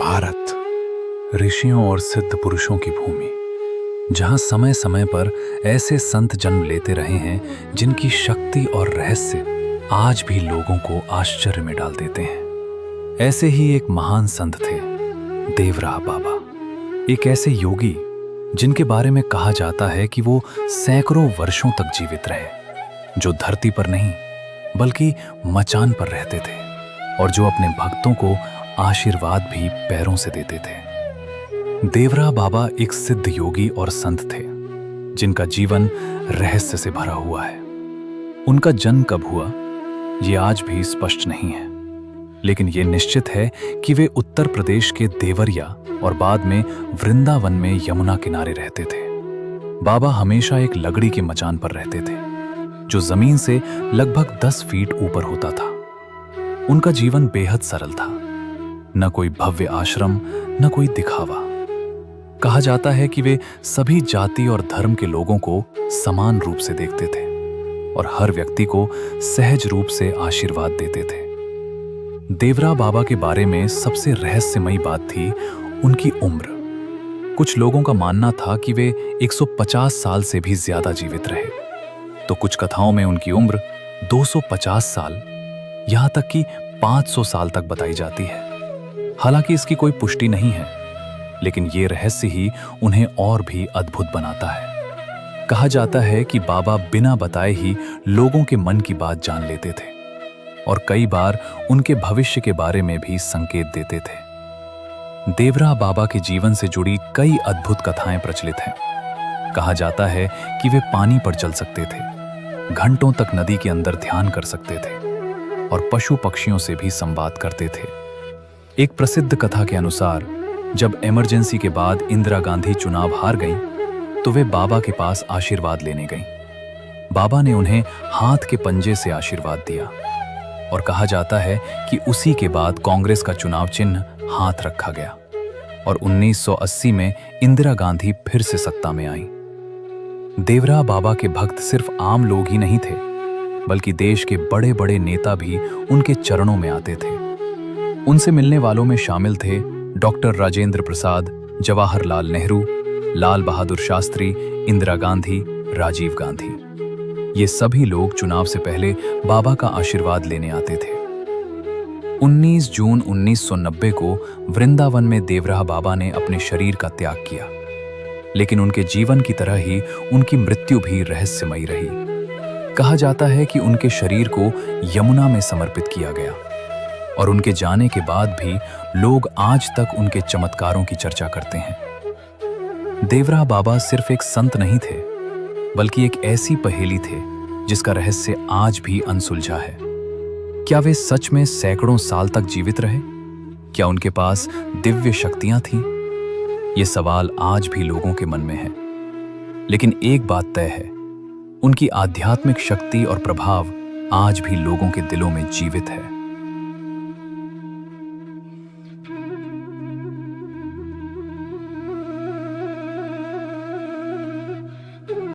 भारत, ऋषियों और सिद्ध पुरुषों की भूमि, जहां समय समय पर ऐसे संत जन्म लेते रहे हैं जिनकी शक्ति और रहस्य आज भी लोगों को आश्चर्य में डाल देते हैं। ऐसे ही एक महान संत थे देवराह बाबा, एक ऐसे योगी जिनके बारे में कहा जाता है कि वो सैकड़ों वर्षों तक जीवित रहे, जो धरती पर नहीं बल्कि मचान पर रहते थे और जो अपने भक्तों को आशीर्वाद भी पैरों से देते थे। देवराह बाबा एक सिद्ध योगी और संत थे जिनका जीवन रहस्य से भरा हुआ है। उनका जन्म कब हुआ ये आज भी स्पष्ट नहीं है, लेकिन ये निश्चित है कि वे उत्तर प्रदेश के देवरिया और बाद में वृंदावन में यमुना किनारे रहते थे। बाबा हमेशा एक लकड़ी के मचान पर रहते थे जो जमीन से लगभग 10 फीट ऊपर होता था। उनका जीवन बेहद सरल था, न कोई भव्य आश्रम न कोई दिखावा। कहा जाता है कि वे सभी जाति और धर्म के लोगों को समान रूप से देखते थे और हर व्यक्ति को सहज रूप से आशीर्वाद देते थे। देवराह बाबा के बारे में सबसे रहस्यमयी बात थी उनकी उम्र। कुछ लोगों का मानना था कि वे 150 साल से भी ज्यादा जीवित रहे, तो कुछ कथाओं में उनकी उम्र 250 साल यहां तक कि 500 साल तक बताई जाती है। हालांकि इसकी कोई पुष्टि नहीं है, लेकिन ये रहस्य ही उन्हें और भी अद्भुत बनाता है। कहा जाता है कि बाबा बिना बताए ही लोगों के मन की बात जान लेते थे और कई बार उनके भविष्य के बारे में भी संकेत देते थे। देवराह बाबा के जीवन से जुड़ी कई अद्भुत कथाएं प्रचलित हैं। कहा जाता है कि वे पानी पर चल सकते थे, घंटों तक नदी के अंदर ध्यान कर सकते थे और पशु पक्षियों से भी संवाद करते थे। एक प्रसिद्ध कथा के अनुसार जब इमरजेंसी के बाद इंदिरा गांधी चुनाव हार गईं, तो वे बाबा के पास आशीर्वाद लेने गईं। बाबा ने उन्हें हाथ के पंजे से आशीर्वाद दिया और कहा जाता है कि उसी के बाद कांग्रेस का चुनाव चिन्ह हाथ रखा गया और 1980 में इंदिरा गांधी फिर से सत्ता में आई। देवराह बाबा के भक्त सिर्फ आम लोग ही नहीं थे, बल्कि देश के बड़े बड़े नेता भी उनके चरणों में आते थे। उनसे मिलने वालों में शामिल थे डॉक्टर राजेंद्र प्रसाद, जवाहरलाल नेहरू, लाल बहादुर शास्त्री, इंदिरा गांधी, राजीव गांधी। ये सभी लोग चुनाव से पहले बाबा का आशीर्वाद लेने आते थे। 19 जून 1990 को वृंदावन में देवराह बाबा ने अपने शरीर का त्याग किया, लेकिन उनके जीवन की तरह ही उनकी मृत्यु भी रहस्यमयी रही। कहा जाता है कि उनके शरीर को यमुना में समर्पित किया गया और उनके जाने के बाद भी लोग आज तक उनके चमत्कारों की चर्चा करते हैं। देवराह बाबा सिर्फ एक संत नहीं थे, बल्कि एक ऐसी पहेली थे जिसका रहस्य आज भी अनसुलझा है। क्या वे सच में सैकड़ों साल तक जीवित रहे? क्या उनके पास दिव्य शक्तियां थीं? ये सवाल आज भी लोगों के मन में है, लेकिन एक बात तय है, उनकी आध्यात्मिक शक्ति और प्रभाव आज भी लोगों के दिलों में जीवित है।